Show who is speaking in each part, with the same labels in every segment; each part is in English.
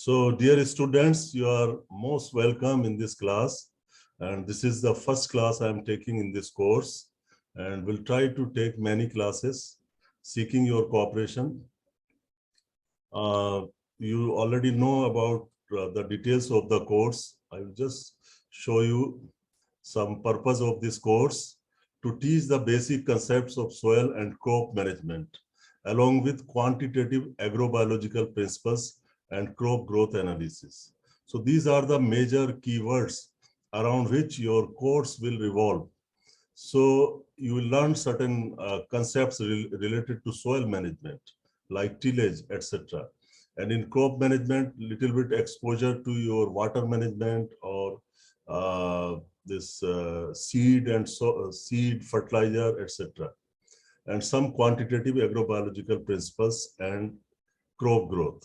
Speaker 1: So, dear students, you are most welcome in this class. And this is the first class I am taking in this course. And we'll try to take many classes, seeking your cooperation. You already know about the details of the course. I will just show you some purpose of this course to teach the basic concepts of soil and crop management, along with quantitative agrobiological principles and crop growth analysis. So these are the major keywords around which your course will revolve. So you will learn certain concepts related to soil management, like tillage, etc. And in crop management, little bit exposure to your water management or this seed and seed, fertilizer, etc. And some quantitative agrobiological principles and crop growth.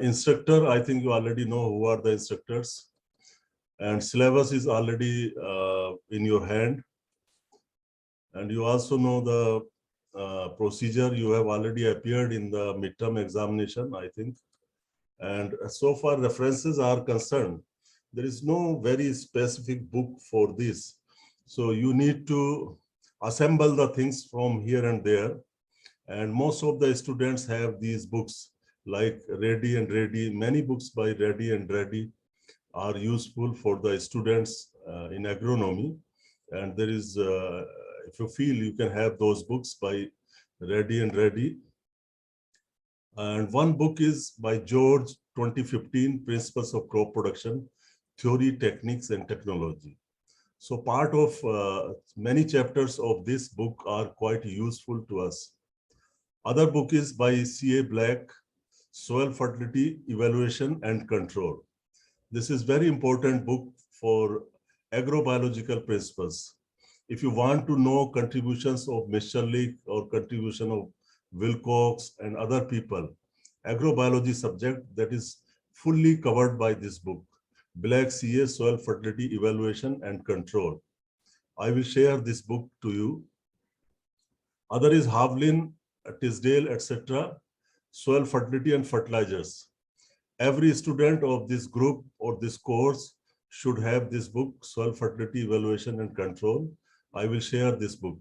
Speaker 1: Instructor, I think you already know who are the instructors. And syllabus is already in your hand. And you also know the procedure. You have already appeared in the midterm examination, I think. And so far references are concerned, there is no very specific book for this. So you need to assemble the things from here and there. And most of the students have these books like Reddy and Reddy. Many books by Reddy and Reddy are useful for the students in agronomy. And there is, if you feel, you can have those books by Reddy and Reddy. And one book is by George, 2015, Principles of Crop Production, Theory, Techniques, and Technology. So part of many chapters of this book are quite useful to us. Other book is by C.A. Black, Soil Fertility Evaluation and Control. This is very important book for agrobiological principles. If you want to know contributions of Mitscherlich or contribution of Wilcox and other people, agrobiology subject that is fully covered by this book, Black CA Soil Fertility Evaluation and Control. I will share this book to you. Other is Havlin, Tisdale, etc. Soil Fertility and Fertilizers. Every student of this group or this course should have this book, Soil Fertility Evaluation and Control. I will share this book.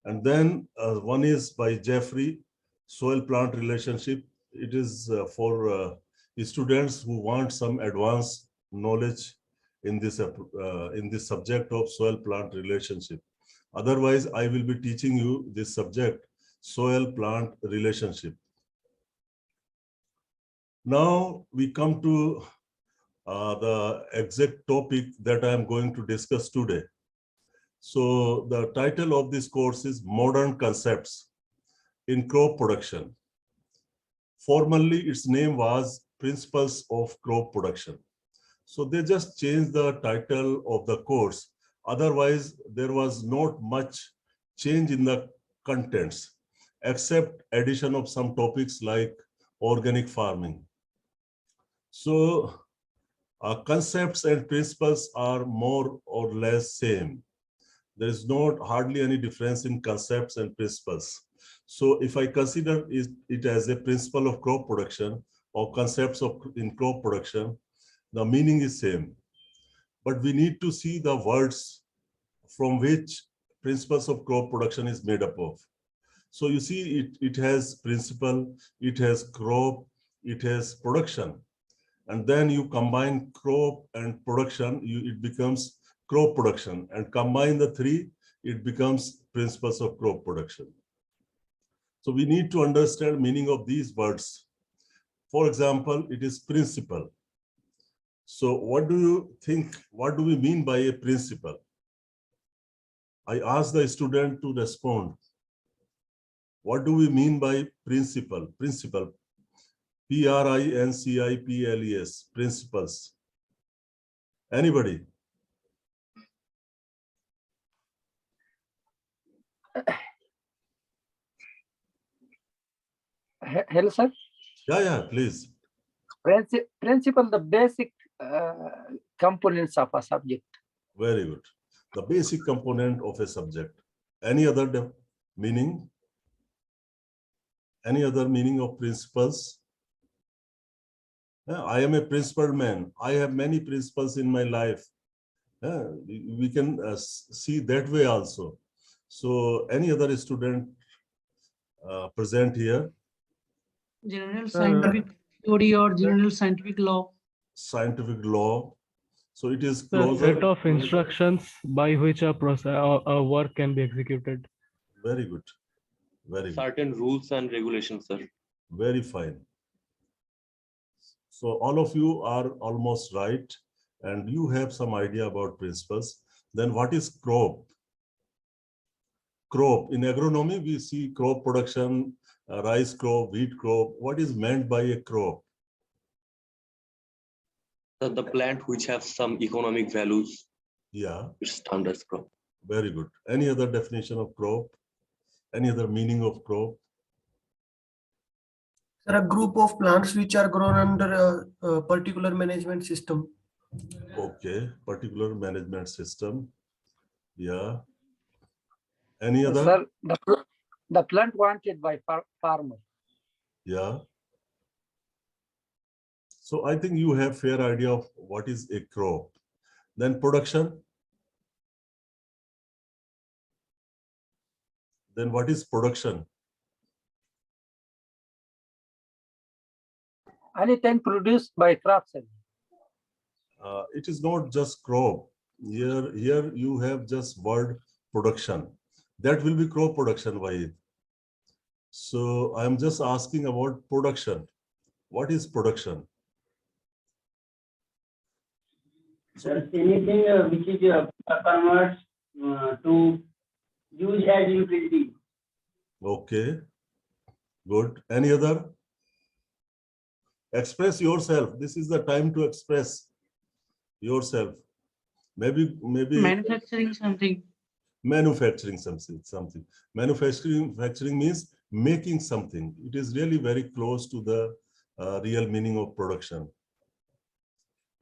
Speaker 1: And then one is by Jeffrey, Soil-Plant Relationship. It is for students who want some advanced knowledge in this subject of soil-plant relationship. Otherwise, I will be teaching you this subject, soil-plant relationship. Now we come to the exact topic that I am going to discuss today. So the title of this course is Modern Concepts in Crop Production. Formerly, its name was Principles of Crop Production. So they just changed the title of the course. Otherwise, there was not much change in the contents, except addition of some topics like organic farming. So concepts and principles are more or less same. There is not hardly any difference in concepts and principles. So if I consider it as a principle of crop production or concepts in crop production, the meaning is same. But we need to see the words from which principles of crop production is made up of. So you see it has principle, it has crop, it has production. And then you combine crop and production, it becomes crop production, and combine the three, it becomes principles of crop production. So we need to understand meaning of these words. For example, it is principle. So what do you think, what do we mean by a principle? I ask the student to respond. What do we mean by principle? Principle. Principles, principles. Anybody?
Speaker 2: Hello, sir.
Speaker 1: Yeah, please.
Speaker 2: Principle, the basic components of a subject.
Speaker 1: Very good. The basic component of a subject. Any other meaning? Any other meaning of principles? I am a principled man. I have many principles in my life. We can see that way also. So any other student present here?
Speaker 3: General scientific theory or general scientific law.
Speaker 1: Scientific law. So it is
Speaker 4: The
Speaker 1: closer.
Speaker 4: set of instructions by which a process a work can be executed.
Speaker 1: Very good. Very good.
Speaker 5: Certain rules and regulations, sir.
Speaker 1: Very fine. So all of you are almost right, and you have some idea about principles. Then what is crop? Crop. In agronomy, we see crop production, rice crop, wheat crop. What is meant by a crop?
Speaker 5: The plant which have some economic values,
Speaker 1: Yeah,
Speaker 5: it's termed as crop.
Speaker 1: very good. Any other definition of crop? Any other meaning of crop?
Speaker 6: Sir, a group of plants which are grown under a particular management system.
Speaker 1: Okay, particular management system. Yeah. Any other?
Speaker 2: Sir, the plant wanted by farmer.
Speaker 1: Yeah. So I think you have fair idea of what is a crop. Then production. Then what is production?
Speaker 2: Anything produced by crops.
Speaker 1: It is not just crop. Here you have just word production. That will be crop production, Vahid. So I'm just asking about production. What is production?
Speaker 7: Sir, anything which is converts to use as utility.
Speaker 1: Okay, good. Any other? Express yourself. This is the time to express yourself. Maybe
Speaker 3: Manufacturing something.
Speaker 1: manufacturing something. Manufacturing means making something. It is really very close to the real meaning of production.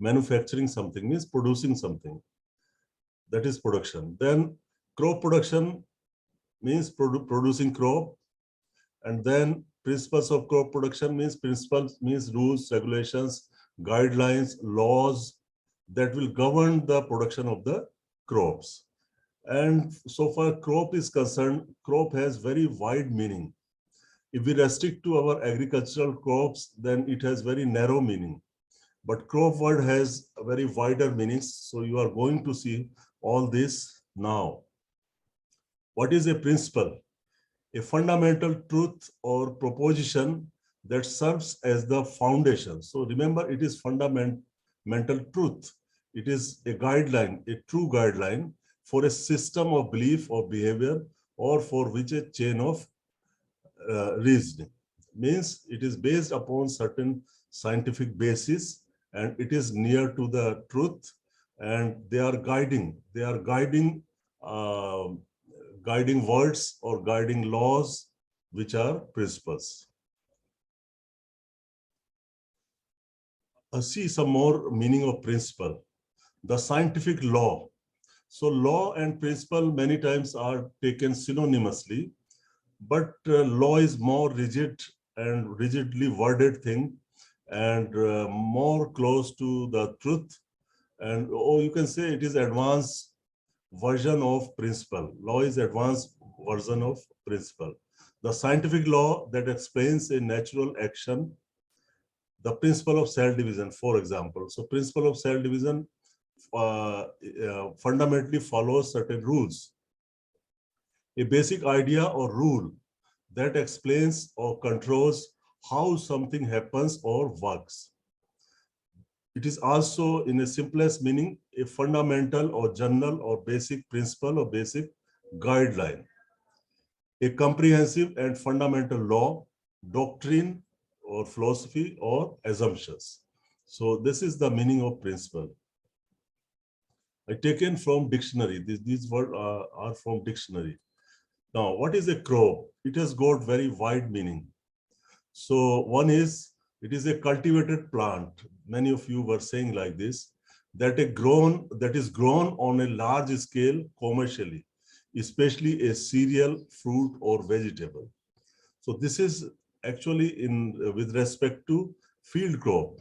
Speaker 1: Manufacturing something means producing something. That is production. Then crop production means producing crop. And then principles of crop production means rules, regulations, guidelines, laws that will govern the production of the crops. And so far crop is concerned, crop has very wide meaning. If we restrict to our agricultural crops, then it has very narrow meaning. But crop word has a very wider meanings. So you are going to see all this now. What is a principle? A fundamental truth or proposition that serves as the foundation. So remember, it is fundamental truth. It is a guideline, a true guideline for a system of belief or behavior, or for which a chain of reasoning. Means it is based upon certain scientific basis, and it is near to the truth, and they are guiding guiding words or guiding laws, which are principles. See some more meaning of principle. The scientific law. So law and principle many times are taken synonymously, but law is more rigid and rigidly worded thing, and more close to the truth. And you can say it is advanced version of principle. Law is advanced version of principle. The scientific law that explains a natural action. The principle of cell division, for example. So principle of cell division fundamentally follows certain rules. A basic idea or rule that explains or controls how something happens or works. It is also, in a simplest meaning, a fundamental or general or basic principle or basic guideline. A comprehensive and fundamental law, doctrine, or philosophy, or assumptions. So this is the meaning of principle. I taken from dictionary. These words are from dictionary. Now, what is a crop? It has got very wide meaning. So one is, it is a cultivated plant. Many of you were saying like this, that is grown on a large scale commercially, especially a cereal, fruit, or vegetable. So this is actually with respect to field crop,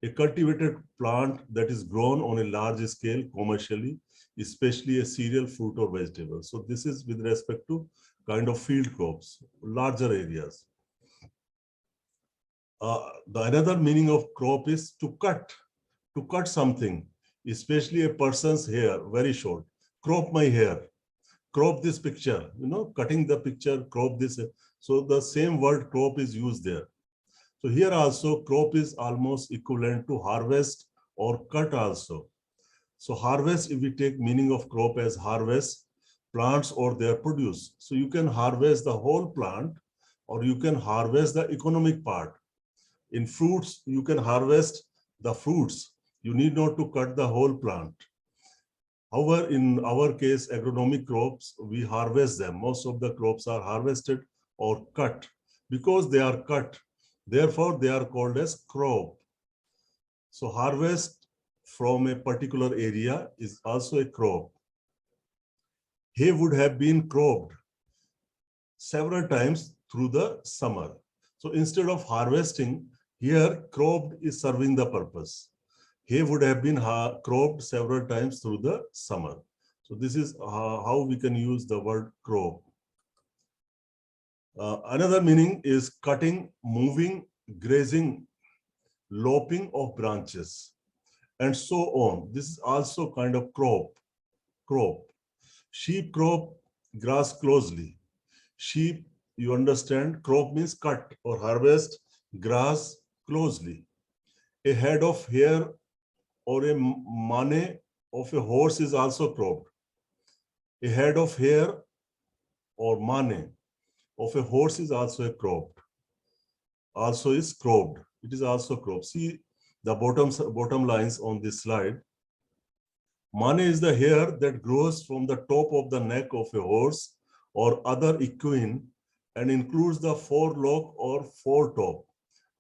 Speaker 1: a cultivated plant that is grown on a large scale commercially, especially a cereal, fruit, or vegetable. So this is with respect to kind of field crops, larger areas. The another meaning of crop is to cut something, especially a person's hair, very short. Crop my hair, crop this picture, cutting the picture, crop this. So the same word crop is used there. So here also crop is almost equivalent to harvest or cut also. So harvest, if we take meaning of crop as harvest, plants or their produce. So you can harvest the whole plant or you can harvest the economic part. In fruits, you can harvest the fruits. You need not to cut the whole plant. However, in our case, agronomic crops, we harvest them. Most of the crops are harvested or cut. Because they are cut, therefore they are called as crop. So harvest from a particular area is also a crop. Hay would have been cropped several times through the summer. So instead of harvesting, here cropped is serving the purpose. Hay would have been cropped several times through the summer. So this is how we can use the word crop. Another meaning is cutting, moving, grazing, lopping of branches, and so on. This is also kind of crop. Sheep crop grass closely. Sheep, you understand, crop means cut or harvest grass closely. A head of hair or a mane of a horse is also cropped. A head of hair or mane of a horse is also cropped. Also is cropped. It is also cropped. See the bottom lines on this slide. Mane is the hair that grows from the top of the neck of a horse or other equine and includes the forelock or foretop.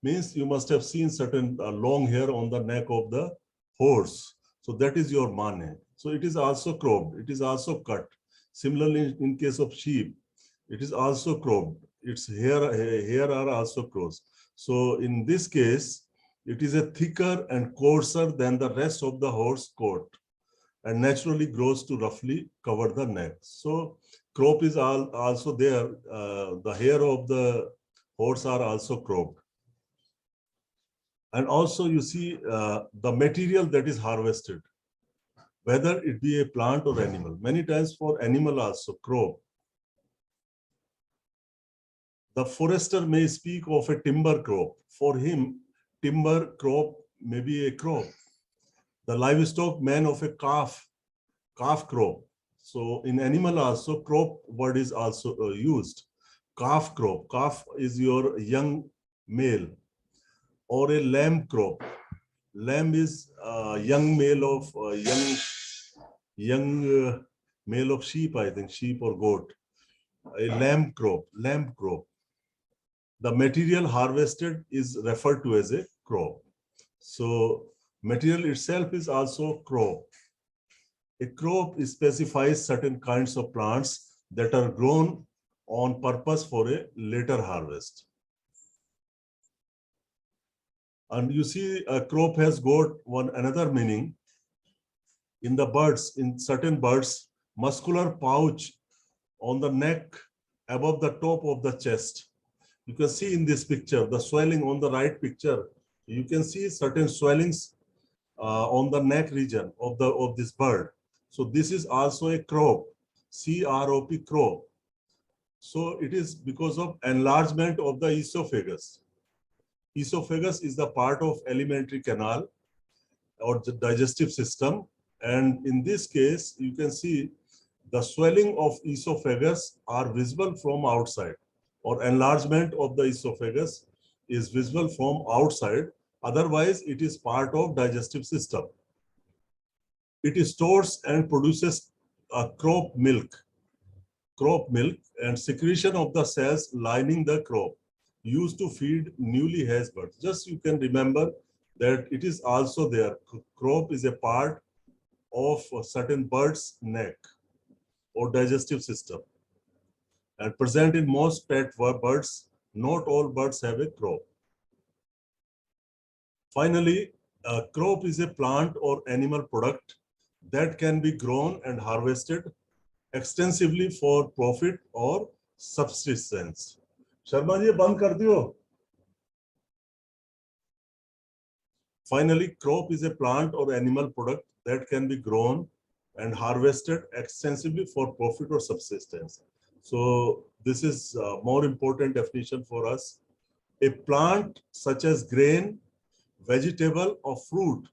Speaker 1: Means you must have seen certain long hair on the neck of the horse. So that is your mane. So it is also cropped. It is also cut. Similarly, in case of sheep, it is also cropped. Its hair are also cropped. So in this case, it is a thicker and coarser than the rest of the horse coat and naturally grows to roughly cover the neck. So crop is also there. The hair of the horse are also cropped. And also you see the material that is harvested, whether it be a plant or animal. Many times for animal also, crop. The forester may speak of a timber crop. For him, timber crop may be a crop. The livestock man of a calf crop. So in animal also, crop word is also used. Calf crop. Calf is your young male. Or a lamb crop. Lamb is young male of young male of sheep, I think, sheep or goat. A lamb crop. The material harvested is referred to as a crop. So material itself is also crop. A crop specifies certain kinds of plants that are grown on purpose for a later harvest. And you see a crop has got another meaning. In the birds, in certain birds, muscular pouch on the neck above the top of the chest. You can see in this picture, the swelling on the right picture, you can see certain swellings on the neck region of this bird. So this is also a crop, C-R-O-P, crop. So it is because of enlargement of the esophagus. Esophagus is the part of alimentary canal or the digestive system. And in this case, you can see the swelling of esophagus are visible from outside, or enlargement of the esophagus is visible from outside. Otherwise, it is part of digestive system. It stores and produces crop milk, and secretion of the cells lining the crop used to feed newly hatched birds. Just you can remember that it is also there. Crop is a part of a certain bird's neck or digestive system and present in most pet birds Not all birds have a crop. Finally, a crop is a plant or animal product that can be grown and harvested extensively for profit or subsistence. Sharma ji, band kar diyo. Finally, crop is a plant or animal product that can be grown and harvested extensively for profit or subsistence. So this is a more important definition for us. A plant such as grain, vegetable or fruit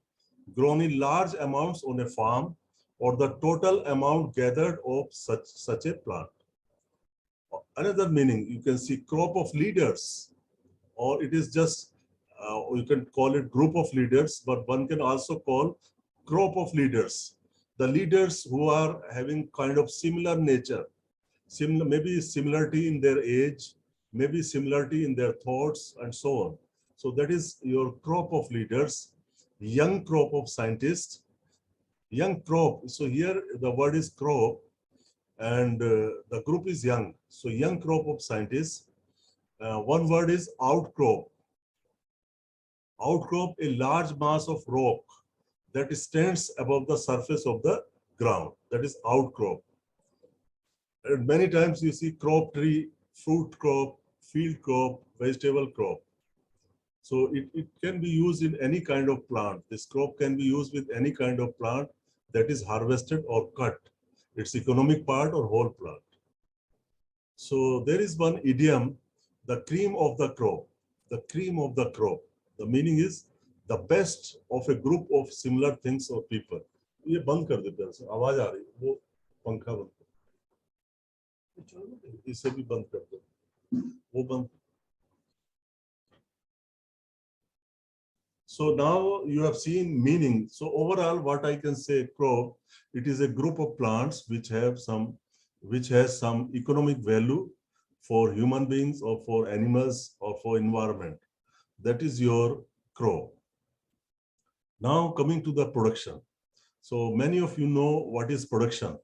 Speaker 1: grown in large amounts on a farm, or the total amount gathered of such a plant. Another meaning, you can see crop of leaders, or it is just, you can call it group of leaders, but one can also call crop of leaders. The leaders who are having kind of similar nature, maybe similarity in their age, maybe similarity in their thoughts, and so on. So that is your crop of leaders, young crop of scientists, young crop. So here the word is crop, and the group is young. So young crop of scientists. One word is outcrop. Outcrop, a large mass of rock that stands above the surface of the ground. That is outcrop. And many times you see crop tree, fruit crop, field crop, vegetable crop. So it can be used in any kind of plant. This crop can be used with any kind of plant that is harvested or cut. Its economic part or whole plant. So there is one idiom, the cream of the crop. The cream of the crop. The meaning is the best of a group of similar things or people. ये बंद कर देते हैं, आवाज आ रही है, वो पंखा बंद कर, इसे भी बंद कर दो, वो बंद. So now you have seen meaning. So overall, what I can say, crop, it is a group of plants which has some economic value for human beings or for animals or for environment. That is your crop. Now coming to the production. So many of you know what is production,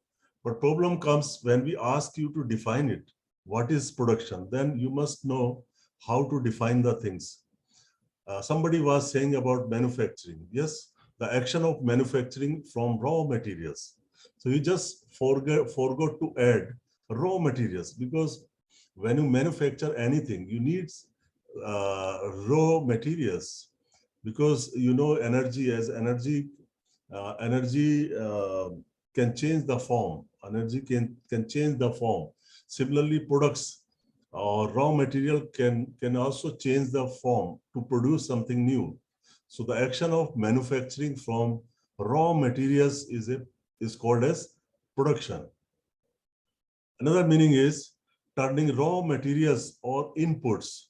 Speaker 1: but problem comes when we ask you to define it. What is production? Then you must know how to define the things. Somebody was saying about manufacturing. Yes, the action of manufacturing from raw materials. So you just forgot to add raw materials, because when you manufacture anything, you need raw materials, because you know energy can change the form. Energy can change the form. Similarly, products or raw material can also change the form to produce something new. So the action of manufacturing from raw materials is called as production. Another meaning is turning raw materials or inputs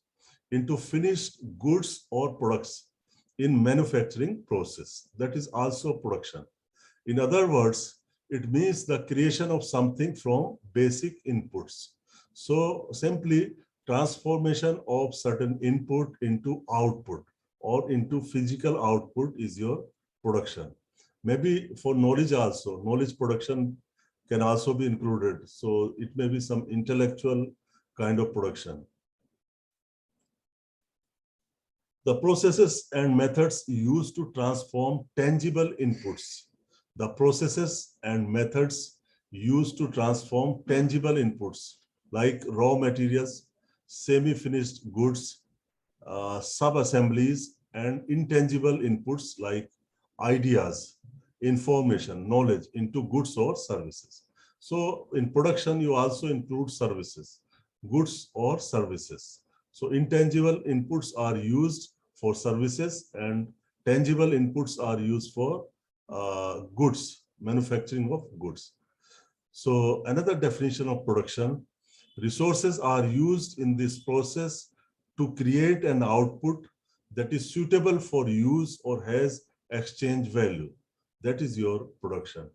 Speaker 1: into finished goods or products in manufacturing process. That is also production. In other words, it means the creation of something from basic inputs. So simply transformation of certain input into output or into physical output is your production. Maybe for knowledge also, knowledge production can also be included. So it may be some intellectual kind of production. The processes and methods used to transform tangible inputs. The processes and methods used to transform tangible inputs like raw materials, semi-finished goods, sub-assemblies, and intangible inputs like ideas, information, knowledge into goods or services. So in production, you also include services, goods or services. So intangible inputs are used for services and tangible inputs are used for goods, manufacturing of goods. So another definition of production, resources are used in this process to create an output that is suitable for use or has exchange value. That is your production.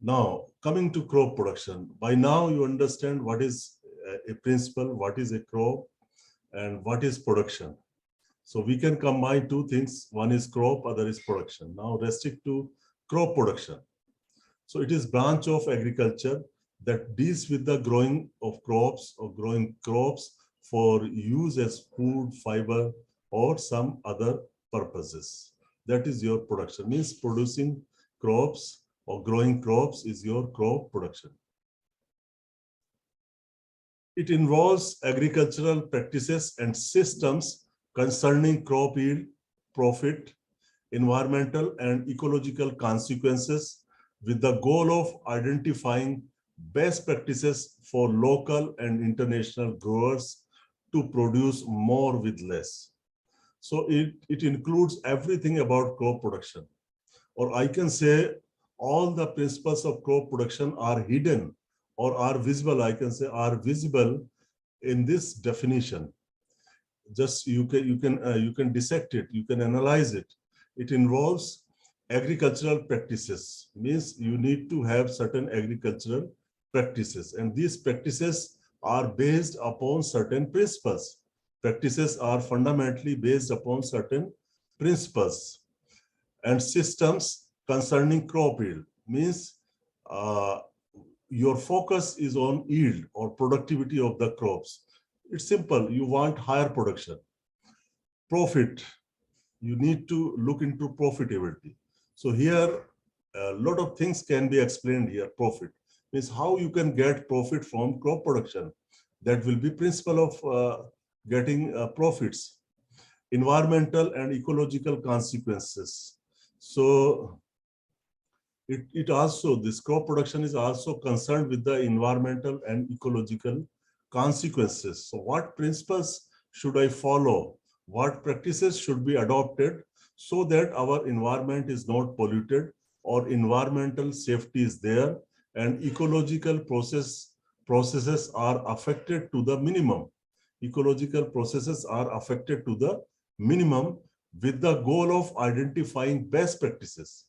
Speaker 1: Now, coming to crop production. By now you understand what is a principle, what is a crop, and what is production. So we can combine two things. One is crop, other is production. Now restrict to crop production. So it is branch of agriculture that deals with the growing of crops or growing crops for use as food, fiber, or some other purposes. That is your production. Means producing crops or growing crops is your crop production. It involves agricultural practices and systems concerning crop yield, profit, environmental and ecological consequences, with the goal of identifying best practices for local and international growers to produce more with less. So it includes everything about crop production. Or I can say all the principles of crop production are hidden or are visible, I can say are visible in this definition. Just you can dissect it, you can analyze it. It involves agricultural practices, means you need to have certain agricultural practices, and these practices are based upon certain principles. Practices are fundamentally based upon certain principles. And systems concerning crop yield, means your focus is on yield or productivity of the crops. It's simple, you want higher production. Profit, you need to look into profitability. So here, a lot of things can be explained here. Profit means how you can get profit from crop production. That will be principle of getting profits. Environmental and ecological consequences. So it also, this crop production is also concerned with the environmental and ecological consequences. So what principles should I follow? What practices should be adopted so that our environment is not polluted or environmental safety is there and ecological processes are affected to the minimum. Ecological processes are affected to the minimum with the goal of identifying best practices.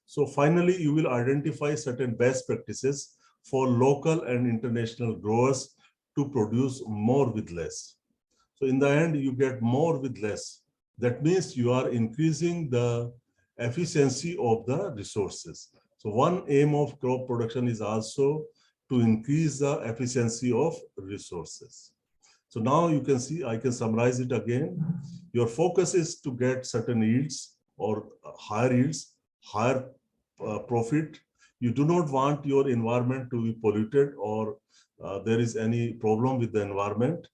Speaker 1: So finally, you will identify certain best practices for local and international growers to produce more with less. So in the end, you get more with less. That means you are increasing the efficiency of the resources. So one aim of crop production is also to increase the efficiency of resources. So now you can see, I can summarize it again. Your focus is to get certain yields or higher yields, higher profit. You do not want your environment to be polluted or there is any problem with the environment.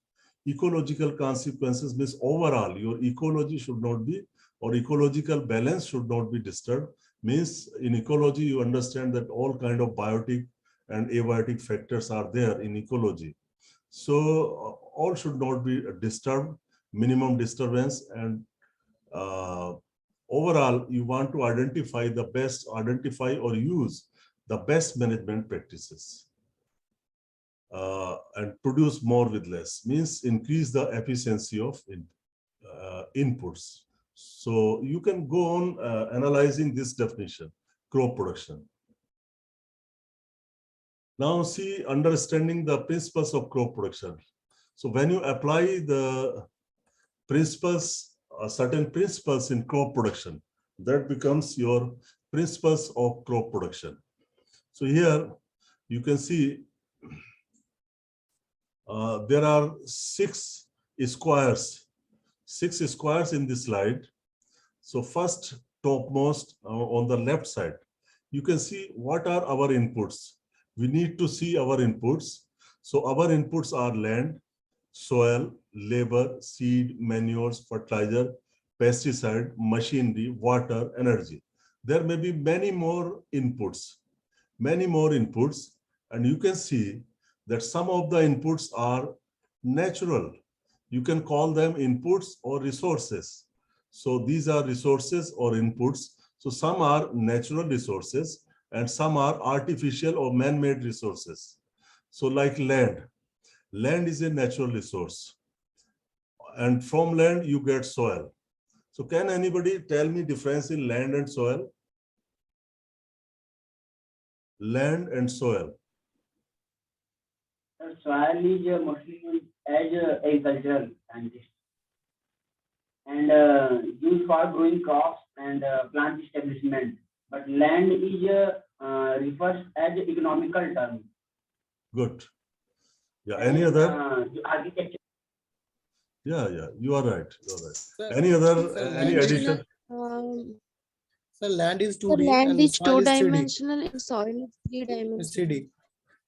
Speaker 1: Ecological consequences means overall your ecology should not be, or ecological balance should not be disturbed. Means in ecology you understand that all kind of biotic and abiotic factors are there in ecology. So all should not be disturbed, minimum disturbance, and overall you want to identify or use the best management practices. And produce more with less, means increase the efficiency of inputs. So you can go on analyzing this definition, crop production. Now see, understanding the principles of crop production. So when you apply the principles, certain principles in crop production, that becomes your principles of crop production. So here you can see there are six squares in this slide. So first, topmost on the left side, you can see what are our inputs. We need to see our inputs. So our inputs are land, soil, labor, seed, manures, fertilizer, pesticide, machinery, water, energy. There may be many more inputs, and you can see that some of the inputs are natural. You can call them inputs or resources. So these are resources or inputs. So some are natural resources and some are artificial or man-made resources. So like land. Land is a natural resource. And from land you get soil. So can anybody tell me difference in land and soil? Land and soil.
Speaker 7: Soil is mostly used as agricultural scientist and used for growing crops and plant establishment. But land is refers as economical term.
Speaker 1: Good. Yeah.
Speaker 7: And
Speaker 1: Any other?
Speaker 7: architecture.
Speaker 1: Yeah. You are right. You are right.
Speaker 8: Sir,
Speaker 1: Any other?
Speaker 8: sir,
Speaker 1: Any
Speaker 8: land is-
Speaker 1: addition?
Speaker 8: Sir, land is
Speaker 9: The
Speaker 8: 2D
Speaker 9: land
Speaker 8: and
Speaker 9: is
Speaker 8: soil is 3D.
Speaker 9: two-dimensional and soil is
Speaker 8: It's
Speaker 9: three-dimensional.
Speaker 8: 3D.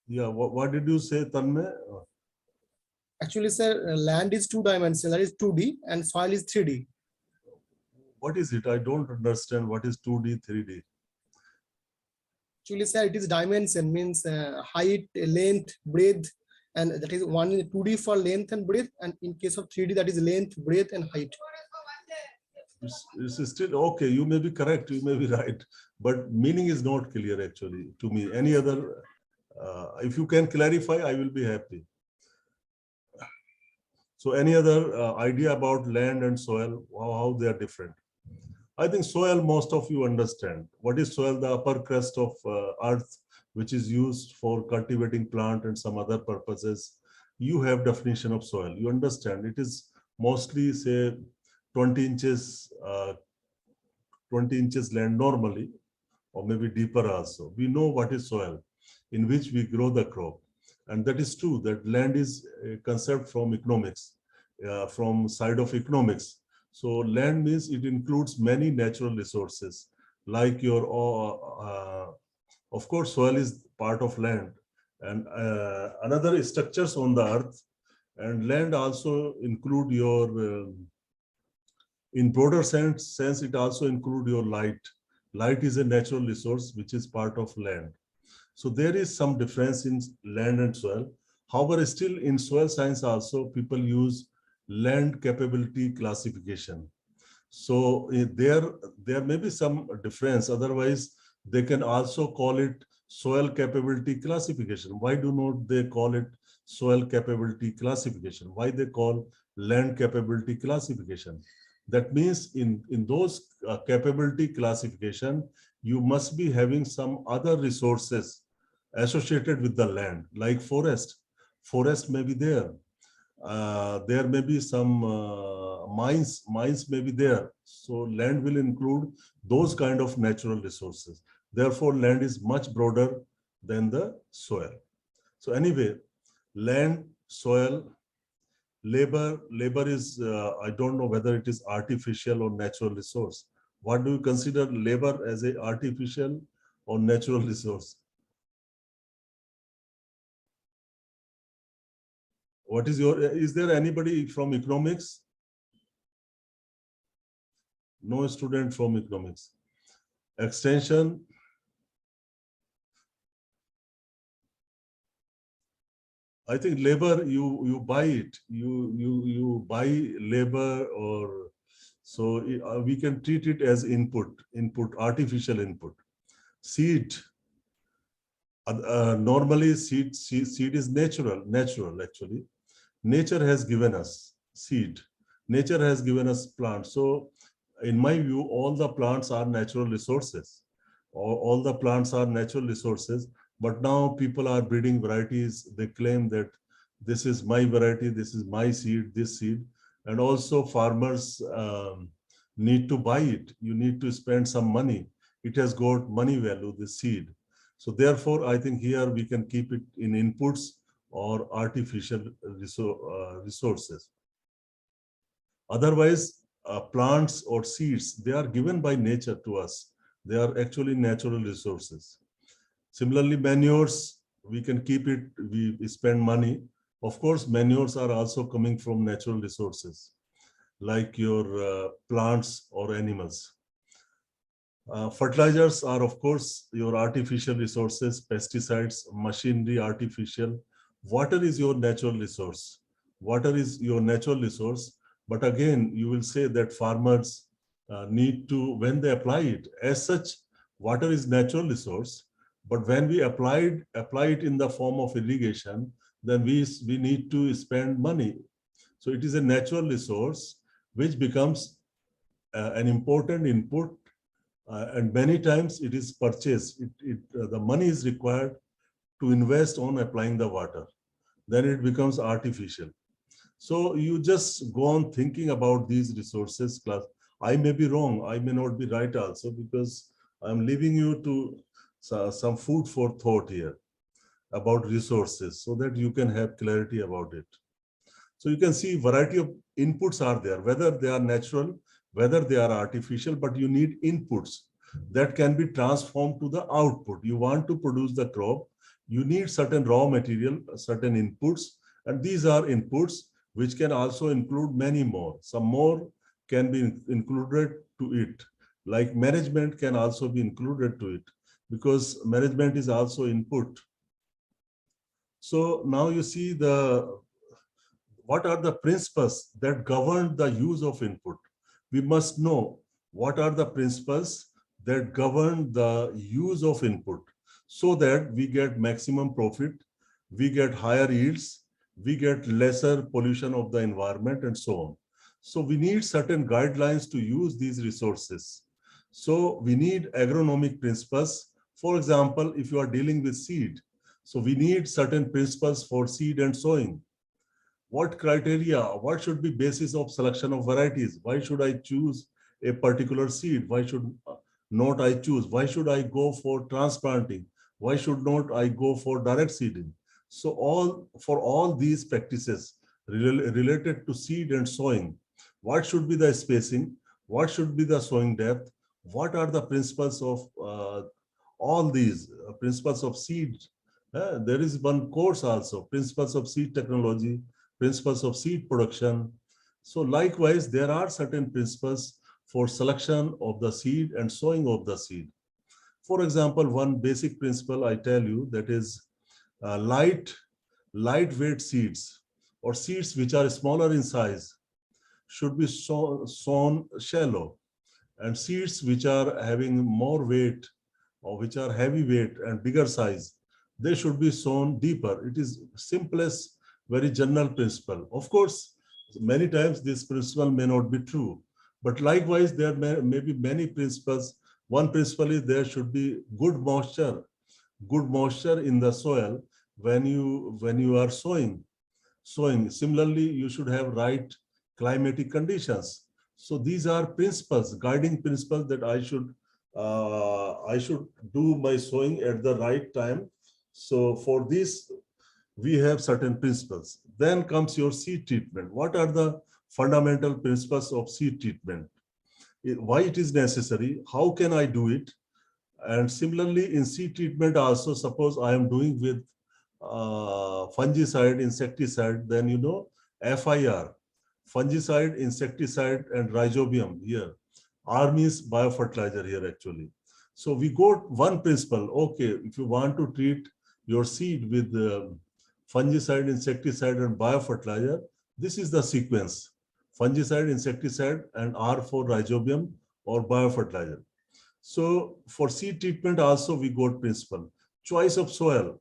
Speaker 1: Yeah. What did you say, Tanmay?
Speaker 8: Actually, sir, land is 2-dimensional, that is 2D, and soil is 3D.
Speaker 1: What is it? I don't understand. What is 2D, 3D?
Speaker 8: Actually, sir, it is dimension, means height, length, breadth, and that is 2D for length and breadth, and in case of 3D, that is length, breadth, and height.
Speaker 1: It's still okay. You may be correct. You may be right, but meaning is not clear actually to me. Any other? If you can clarify, I will be happy. So, any other idea about land and soil? How they are different? I think soil, most of you understand. What is soil? The upper crust of earth, which is used for cultivating plant and some other purposes. You have definition of soil. You understand. It is mostly, say, 20 inches land normally, or maybe deeper also. We know what is soil, in which we grow the crop. And that is true, that land is a concept from economics, from side of economics. So land means it includes many natural resources, like your, of course, soil is part of land, and another structures on the earth, and land also include your, in broader sense, it also include your light. Light is a natural resource which is part of land. So there is some difference in land and soil. However, still in soil science also, people use land capability classification. So there may be some difference. Otherwise, they can also call it soil capability classification. Why do not they call it soil capability classification? Why they call land capability classification? That means in those capability classification, you must be having some other resources associated with the land, like forest. Forest may be there. There may be some mines may be there. So land will include those kind of natural resources. Therefore, land is much broader than the soil. So anyway, land, soil, labor is, I don't know whether it is artificial or natural resource. What do you consider labor as a artificial or natural resource? What is your, is there anybody from economics? No student from economics. Extension. I think labor, you buy it. You buy labor, or so we can treat it as input, artificial input. Seed. Normally seed is natural actually. Nature has given us seed. Nature has given us plants. So in my view, all the plants are natural resources. All the plants are natural resources. But now people are breeding varieties. They claim that this is my variety, this is my seed, this seed. And also farmers need to buy it. You need to spend some money. It has got money value, the seed. So therefore, I think here we can keep it in inputs or artificial resources. Otherwise, plants or seeds, they are given by nature to us. They are actually natural resources. Similarly, manures, we can keep it, we spend money. Of course, manures are also coming from natural resources, like your plants or animals. Fertilizers are, of course, your artificial resources, pesticides, machinery, artificial. Water is your natural resource. Water is your natural resource. But again, you will say that farmers need to, when they apply it, as such, water is natural resource. But when we apply it in the form of irrigation, then we need to spend money. So it is a natural resource which becomes an important input, and many times it is purchased. The money is required to invest on applying the water. Then it becomes artificial. So you just go on thinking about these resources. Class, I may be wrong. I may not be right also, because I'm leaving you to some food for thought here. about resources so that you can have clarity about it. So you can see variety of inputs are there, whether they are natural, whether they are artificial, but you need inputs that can be transformed to the output. You want to produce the crop, you need certain raw material, certain inputs, and these are inputs which can also include many more. Some more can be included to it, like management can also be included to it, because management is also input. So now you see what are the principles that govern the use of input. We must know what are the principles that govern the use of input so that we get maximum profit, we get higher yields, we get lesser pollution of the environment, and so on. So we need certain guidelines to use these resources. So we need agronomic principles. For example, if you are dealing with seed, so we need certain principles for seed and sowing. What criteria, what should be basis of selection of varieties? Why should I choose a particular seed? Why should not I choose? Why should I go for transplanting? Why should not I go for direct seeding? So for all these practices related to seed and sowing, what should be the spacing? What should be the sowing depth? What are the principles of all these principles of seed? There is one course also, principles of seed technology, principles of seed production. So likewise, there are certain principles for selection of the seed and sowing of the seed. For example, one basic principle I tell you, that is lightweight seeds or seeds which are smaller in size should be sown shallow, and seeds which are having more weight or which are heavy weight and bigger size, they should be sown deeper. It is simplest, very general principle. Of course, many times this principle may not be true, but likewise there may be many principles. One principle is there should be good moisture in the soil when you are sowing. Similarly, you should have right climatic conditions. So these are principles, guiding principles, that I should do my sowing at the right time. So for this, we have certain principles. Then comes your seed treatment. What are the fundamental principles of seed treatment? Why it is necessary? How can I do it? And similarly, in seed treatment also, suppose I am doing with fungicide, insecticide, then you know FIR, fungicide, insecticide, and rhizobium here. R means biofertilizer here actually. So we got one principle. Okay, if you want to treat your seed with fungicide, insecticide, and biofertilizer, this is the sequence: fungicide, insecticide, and R for rhizobium or biofertilizer. So for seed treatment also we got principle. Choice of soil.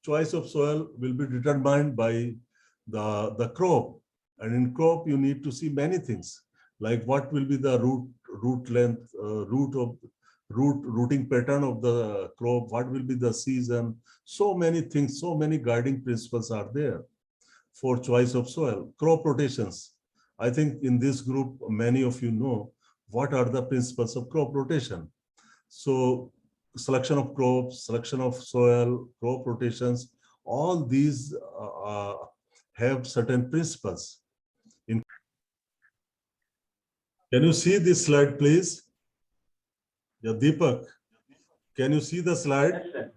Speaker 1: Choice of soil will be determined by the crop. And in crop, you need to see many things, like what will be the root length, rooting pattern of the crop, what will be the season. So many things, so many guiding principles are there for choice of soil. Crop rotations. I think in this group, many of you know what are the principles of crop rotation. So selection of crops, selection of soil, crop rotations, all these have certain principles. Can you see this slide, please? Yeah, Deepak, can you see the slide?
Speaker 7: Yes, sir.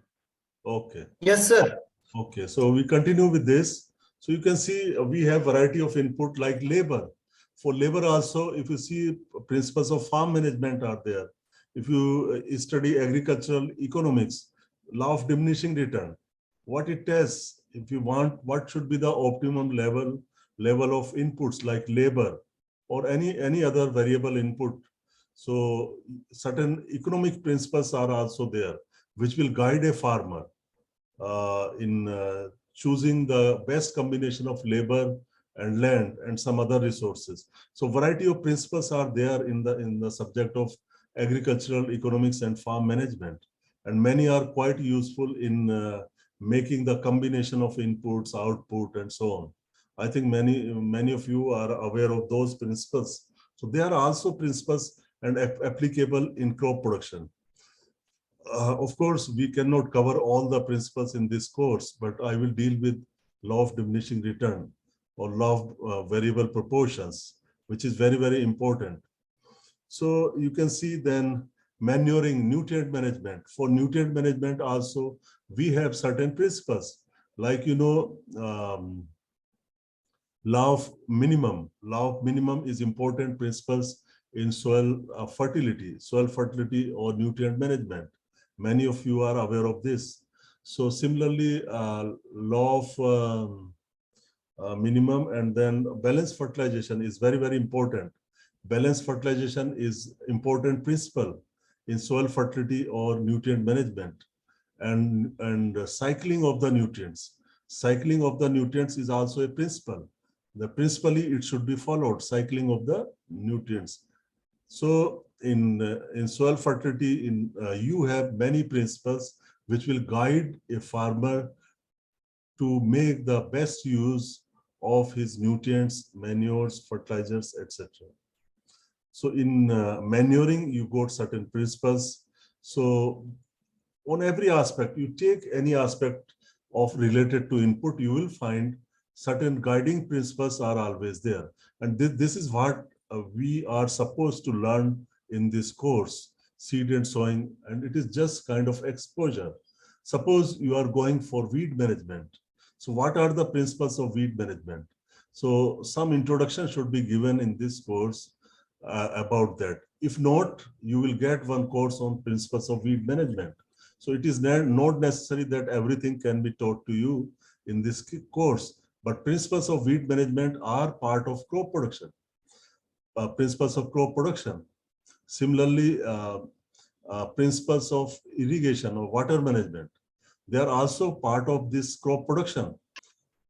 Speaker 1: Okay.
Speaker 6: Yes, sir.
Speaker 1: Okay, so we continue with this. So you can see we have variety of input like labor. For labor also, if you see principles of farm management are there. If you study agricultural economics, law of diminishing return, what it tests, if you want, what should be the optimum level of inputs like labor or any other variable input. So certain economic principles are also there, which will guide a farmer in choosing the best combination of labor and land and some other resources. So variety of principles are there in the subject of agricultural economics and farm management, and many are quite useful in making the combination of inputs, output, and so on. I think many of you are aware of those principles. So they are also principles and applicable in crop production. Of course, we cannot cover all the principles in this course, but I will deal with law of diminishing return or law of variable proportions, which is very, very important. So you can see then manuring, nutrient management. For nutrient management also, we have certain principles like, law of minimum. Law of minimum is important principles in soil fertility or nutrient management. Many of you are aware of this. So similarly, law of minimum, and then balanced fertilization is very, very important. Balanced fertilization is important principle in soil fertility or nutrient management. And cycling of the nutrients. Cycling of the nutrients is also a principle. Principally, it should be followed, cycling of the nutrients. So in soil fertility, you have many principles which will guide a farmer to make the best use of his nutrients, manures, fertilizers, etc. So in manuring, you got certain principles. So on every aspect, you take any aspect of related to input, you will find certain guiding principles are always there. And this is what we are supposed to learn in this course, seed and sowing, and it is just kind of exposure. Suppose you are going for weed management. So what are the principles of weed management? So some introduction should be given in this course about that. If not, you will get one course on principles of weed management. So it is not necessary that everything can be taught to you in this course, but principles of weed management are part of crop production. Principles of crop production. Similarly, principles of irrigation or water management, they are also part of this crop production.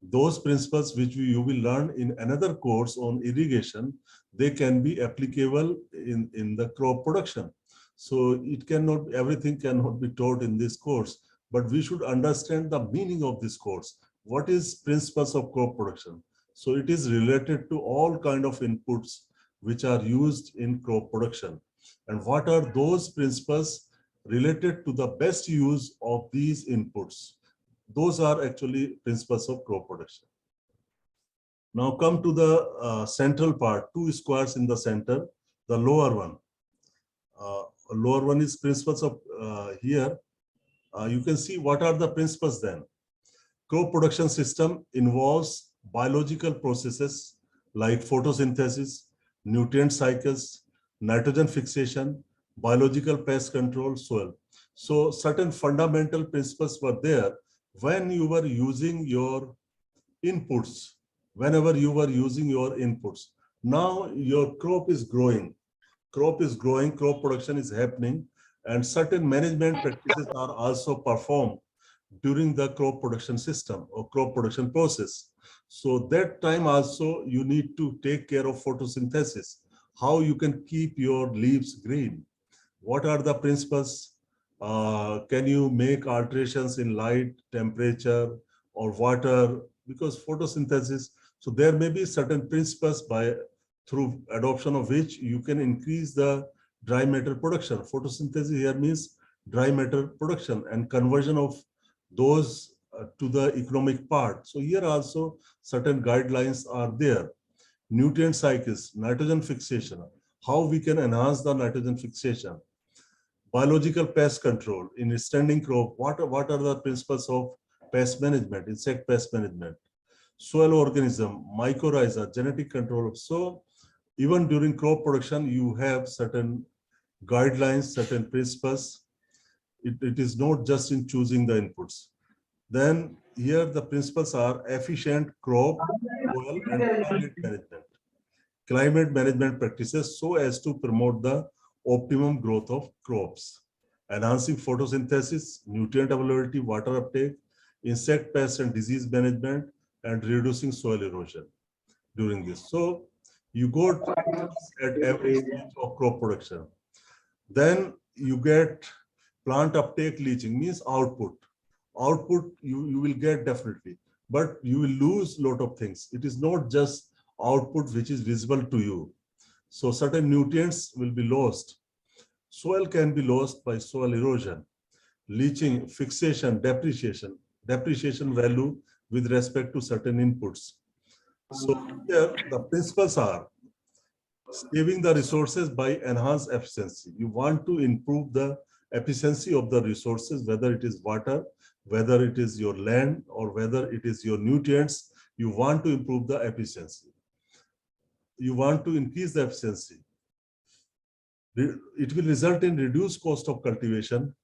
Speaker 1: Those principles which you will learn in another course on irrigation, they can be applicable in the crop production. So everything cannot be taught in this course, but we should understand the meaning of this course. What is principles of crop production? So it is related to all kind of inputs which are used in crop production. And what are those principles related to the best use of these inputs? Those are actually principles of crop production. Now come to the central part, two squares in the center, the lower one. Lower one is principles of here. You can see what are the principles then. Crop production system involves biological processes like photosynthesis, nutrient cycles, nitrogen fixation, biological pest control, soil. So certain fundamental principles were there when you were using your inputs, whenever you were using your inputs. Now your crop is growing, crop production is happening, and certain management practices are also performed during the crop production system or crop production process. So that time also you need to take care of photosynthesis, how you can keep your leaves green. What are the principles? Can you make alterations in light, temperature, or water? Because photosynthesis, so there may be certain principles through adoption of which you can increase the dry matter production. Photosynthesis here means dry matter production and conversion of those to the economic part. So here also certain guidelines are there. Nutrient cycles, nitrogen fixation, how we can enhance the nitrogen fixation. Biological pest control in standing crop, what are the principles of pest management, insect pest management. Soil organism, mycorrhiza, genetic control. So even during crop production, you have certain guidelines, certain principles. It is not just in choosing the inputs. Then here the principles are efficient crop, soil, and climate management. Climate management practices so as to promote the optimum growth of crops. Enhancing photosynthesis, nutrient availability, water uptake, insect pest and disease management, and reducing soil erosion during this. So you got at every stage of crop production. Then you get plant uptake leaching, means output. Output you will get definitely, but you will lose a lot of things. It is not just output which is visible to you. So certain nutrients will be lost. Soil can be lost by soil erosion. leaching, fixation, depreciation value with respect to certain inputs. So here the principles are saving the resources by enhanced efficiency. You want to improve the efficiency of the resources, whether it is water, whether it is your land, or whether it is your nutrients. You want to improve the efficiency. You want to increase the efficiency. It will result in reduced cost of cultivation,